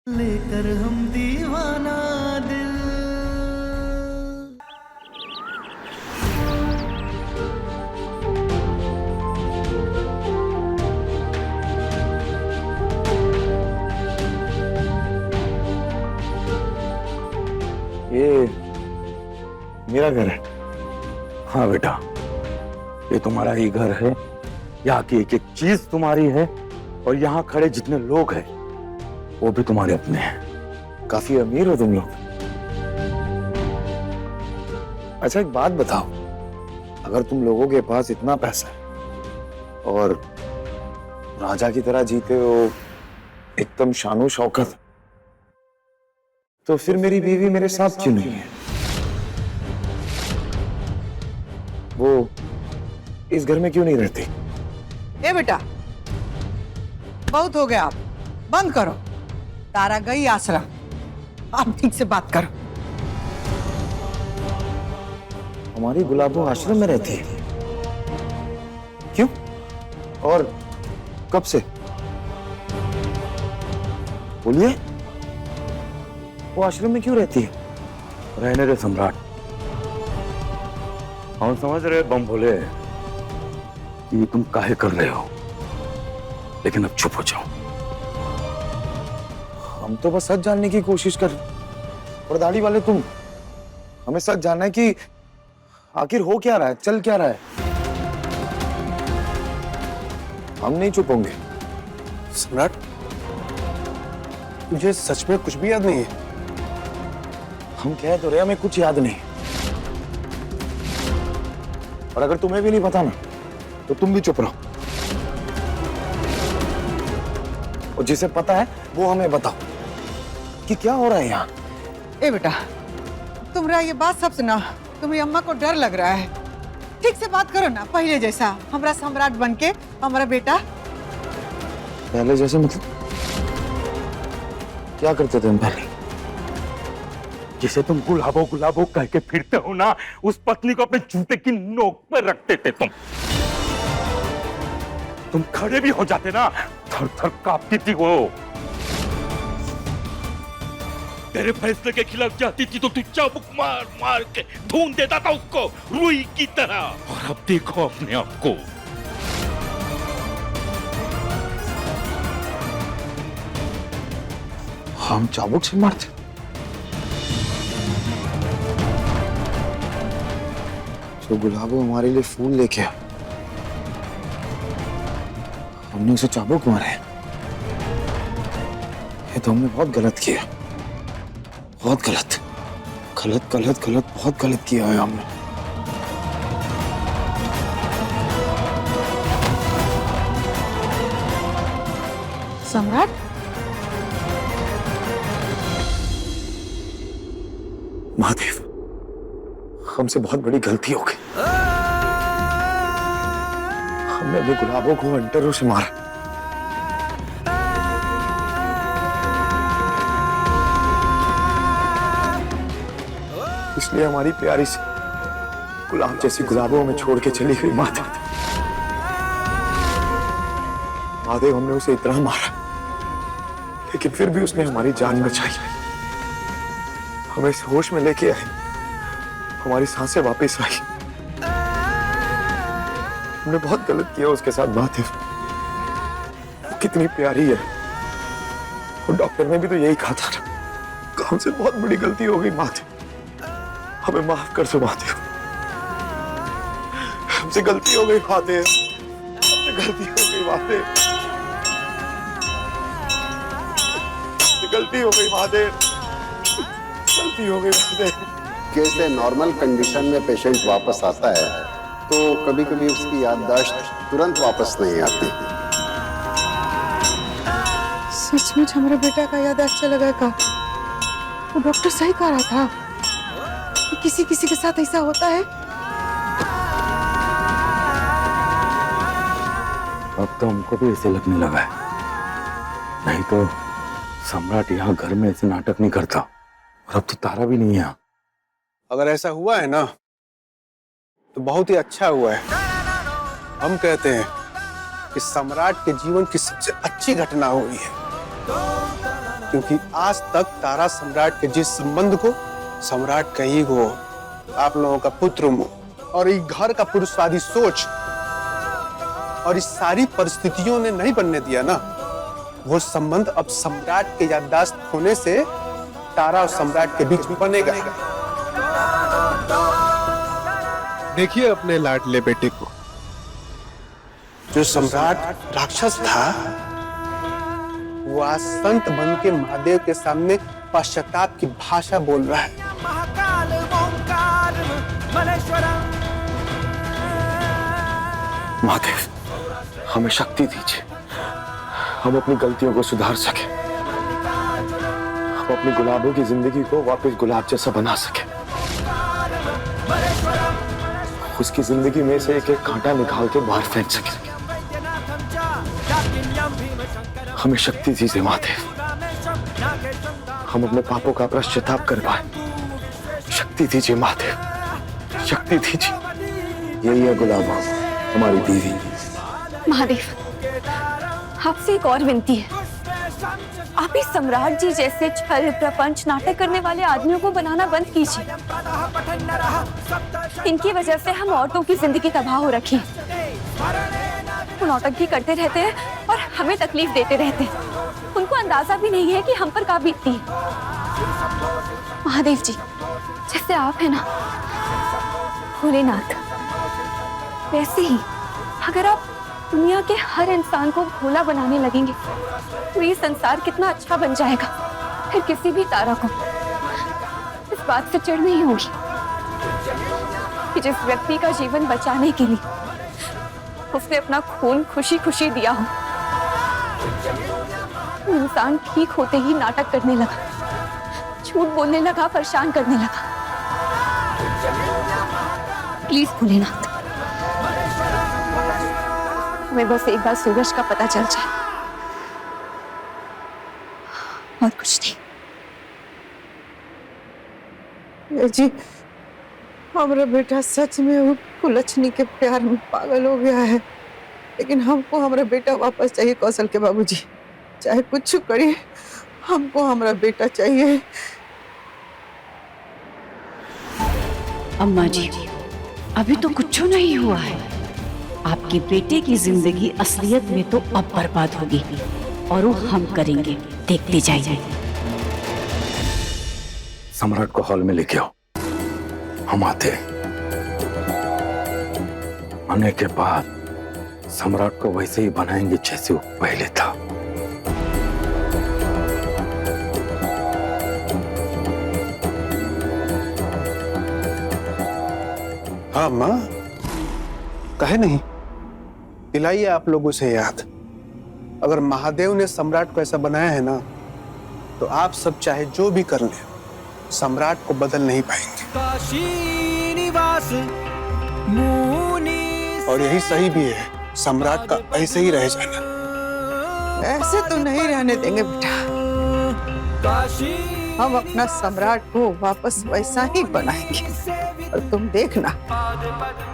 लेकर हम दीवाना दिल। ये मेरा घर है। हाँ बेटा, ये तुम्हारा ही घर है। यहाँ की एक एक चीज तुम्हारी है और यहाँ खड़े जितने लोग हैं वो भी तुम्हारे अपने हैं। काफी अमीर हो तुम लोग। अच्छा एक बात बताओ, अगर तुम लोगों के पास इतना पैसा है और राजा की तरह जीते हो, एकदम शानो शौकत, तो फिर मेरी बीवी मेरे साथ क्यों नहीं है? वो इस घर में क्यों नहीं रहती? ए बेटा, बहुत हो गया, आप बंद करो। तारा गई आश्रम, आप ठीक से बात करो। हमारी गुलाबो आश्रम में रहती है? क्यों और कब से? बोलिए, वो आश्रम में क्यों रहती है? रहने दे सम्राट। हम समझ रहे बम भोले कि तुम काहे कर रहे हो, लेकिन अब चुप हो जाओ। हम तो बस सच जानने की कोशिश कर रहे। और दाढ़ी वाले तुम, हमें सच जानना है कि आखिर हो क्या रहा है, चल क्या रहा है। हम नहीं चुप होंगे। सम्राट, तुझे सच में कुछ भी याद नहीं है? हम कह तो रहे हमें कुछ याद नहीं। और अगर तुम्हें भी नहीं पता ना, तो तुम भी चुप रहो। और जिसे पता है वो हमें बताओ कि क्या हो रहा है यहाँ। ए बेटा, तुम्हारा ये बात सब सुना, तुम्हारी अम्मा को डर लग रहा है। ठीक से बात करो ना, पहले जैसा हमारा सम्राट बनके हमारा बेटा। पहले जैसे मतलब क्या करते थे हम पहले? जिसे तुम गुलाबो गुलाबो कह के फिरते हो ना, उस पत्नी को अपने जूते की नोक पर रखते थे तुम खड़े भी हो जाते ना, थर थर कांपती थी वो। तेरे फैसले के खिलाफ जाती थी तो तू चाबुक मार मार के ढूंढ देता था उसको रुई की तरह। और अब देखो अपने आप को। हम चाबुक से मारते? तो गुलाबो हमारे लिए फूल लेके आया, हमने उसे चाबुक मारे। ये तो हमने बहुत गलत किया, बहुत गलत गलत गलत गलत बहुत गलत किया है हमने। सम्राट, महादेव, हमसे बहुत बड़ी गलती हो गई। हमने अपने गुलाबों को अंटरों से मारा। इसलिए हमारी प्यारी सी गुलाब जैसी गुलाबों में छोड़ के चली गई माता। महादेव, हमने उसे इतना मारा, लेकिन फिर भी उसने हमारी जान बचाई, हमें होश में लेके आई, हमारी सांसें वापस आई। हमने बहुत गलत किया उसके साथ महादेव। वो कितनी प्यारी है, और डॉक्टर ने भी तो यही कहा था ना। हमसे बहुत बड़ी गलती हो गई महादेव, हमें माफ कर दो महादेव। हमसे गलती हो गई महादेव, हमसे गलती हो गई महादेव, हमसे गलती हो गई महादेव, गलती हो गई महादेव। जैसे नॉर्मल कंडीशन में पेशेंट वापस आता है तो कभी कभी उसकी याददाश्त तुरंत वापस नहीं आती। सचमुच हमारे बेटा का याददाश्त चला गया का? वो डॉक्टर सही कह रहा था कि किसी किसी के साथ ऐसा होता है। अब तो हमको भी ऐसे लगने लगा है, नहीं तो सम्राट यहाँ घर में ऐसे नाटक नहीं करता। और अब तो तारा भी नहीं है। अगर ऐसा हुआ है ना तो बहुत ही अच्छा हुआ है। हम कहते हैं कि सम्राट के जीवन की सबसे अच्छी घटना हुई है, क्योंकि आज तक तारा सम्राट के जिस संबंध को सम्राट का ईगो, आप लोगों का पुत्र मुंह और इस घर का पुरुषवादी सोच और इस सारी परिस्थितियों ने नहीं बनने दिया ना, वो संबंध अब सम्राट के याददाश्त होने से तारा और सम्राट के बीच में बनेगा। देखिए अपने लाडले बेटे को, जो सम्राट राक्षस था वो आज संत बन के महादेव के सामने पश्चाताप की भाषा बोल रहा है। महादेव, हमें शक्ति दीजिए, हम अपनी गलतियों को सुधार सके, हम अपनी गुलाबों की जिंदगी को वापस गुलाब जैसा बना सके, उसकी जिंदगी में से एक एक कांटा निकाल के बाहर फेंक सके। हमें शक्ति दीजिए महादेव, हम अपने पापों का पश्चाताप कर पाए। शक्ति दीजिए महादेव, शक्ति दीजिए। यही है गुलाबा, हमारी बीवी। महादेव, आपसे एक और विनती है, आप इस सम्राट जी जैसे छल प्रपंच नाटक करने वाले आदमियों को बनाना बंद कीजिए। इनकी वजह से हम औरतों की जिंदगी तबाह हो रखी है। वो नौटंकी करते रहते हैं और हमें तकलीफ देते रहते हैं। उनको अंदाजा भी नहीं है कि हम पर क्या बीतती है। महादेव जी, जैसे आप है ना भोलेनाथ, वैसे ही अगर आप दुनिया के हर इंसान को भोला बनाने लगेंगे तो ये संसार कितना अच्छा बन जाएगा। फिर किसी भी तारा को इस बात से चिढ़ नहीं होगी कि जिस व्यक्ति का जीवन बचाने के लिए उसने अपना खून खुशी खुशी दिया हो, वो इंसान ठीक होते ही नाटक करने लगा, झूठ बोलने लगा, परेशान करने लगा। प्लीज भोलेनाथ, हमें बस एक बार सूरज का पता चल जाए और कुछ नहीं। जी, हमारा बेटा सच में वो कुलच्छनी के प्यार में पागल हो गया है, लेकिन हमको हमारा बेटा वापस चाहिए। कौशल के बाबूजी, चाहे कुछ करिए, हमको हमारा बेटा चाहिए। अम्मा जी, अभी तो कुछ नहीं हुआ है। आपके बेटे की जिंदगी असलियत में तो अब बर्बाद होगी और वो हम करेंगे, देखते जाइए। सम्राट को हॉल में लेके आओ, हम आते हैं। आने के बाद सम्राट को वैसे ही बनाएंगे जैसे वो पहले था। हाँ माँ, कहे नहीं, दिलाइए आप लोगों से याद। अगर महादेव ने सम्राट को ऐसा बनाया है ना, तो आप सब चाहे जो भी कर लें, सम्राट को बदल नहीं पाएंगे। और यही सही भी है, सम्राट का ऐसे ही रह जाना। ऐसे तो नहीं रहने देंगे बेटा, हम अपना सम्राट को वापस वैसा ही बनाएंगे और तुम देखना,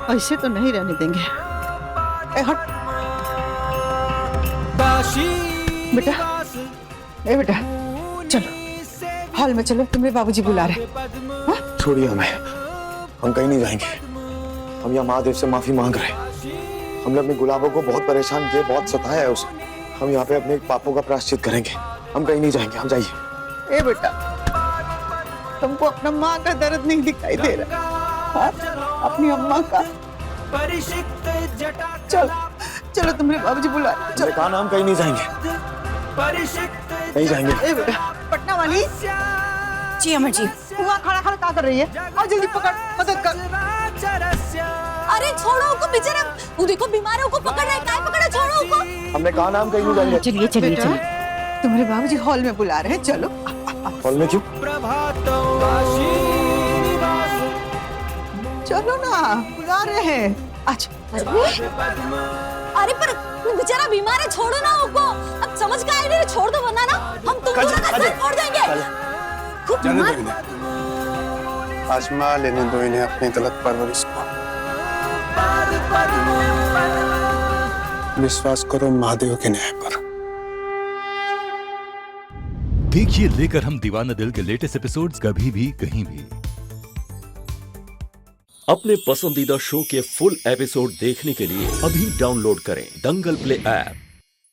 ऐसे तो नहीं रहने देंगे। ए हट बेटा, ए बेटा, चलो हॉल में चलो, तुम्हारे बाबूजी बुला रहे। हाँ? छोड़िए हमें, हम कहीं नहीं जाएंगे। हम यहाँ महादेव से माफी मांग रहे हैं। हमने अपनी गुलाबों को बहुत परेशान किया, बहुत सताया है उसे। हम यहाँ पे अपने पापों का प्रायश्चित करेंगे, हम कहीं नहीं जाएंगे। हम जाइए। ए बेटा, तुमको अपना माँ का दर्द नहीं दिखाई दे रहा? हाँ? अपनी अम्मा का। चलो चलो, तुम्हारे बाबूजी बुला रहे। चलो, कहा ना हम कहीं नहीं जाएंगे, नहीं जाएंगे। ए बेटा, पटना वाली। जी अमर जी। तू वहाँ खड़ा खड़ा क्या कर रही है? आओ जल्दी पकड़, मदद कर। अरे छोड़ो उसको, बेचारा वो देखो बीमार है, उसको पकड़ रहा है। काय पकड़ा, छोड़ो उसको। हमने कहा ना हम कहीं नहीं जाएंगे। चलिए चलिए बेटा, चलिए। तुम्हारे बाबूजी हॉल में बुला रहे हैं, चलो। हॉल में क्यों? चलो ना, बुला रहे हैं। अच्छा। अरे पर वो बेचारा बीमार है, छोड़ो ना उसको। अब समझ का आइडिया, छोड़ दो वरना ना हम तुम दोनों का सर फोड़ देंगे। खूब जाने बीमार। दो इन्हें, आजमा लेने दो इन्हें अपनी गलत परवरिश को। विश्वास करो महादेव के न्याय पर। देखिए लेकर हम दीवाना दिल के लेटेस्ट एपिसोड्स कभी भी कहीं भी। अपने पसंदीदा शो के फुल एपिसोड देखने के लिए अभी डाउनलोड करें दंगल प्ले ऐप।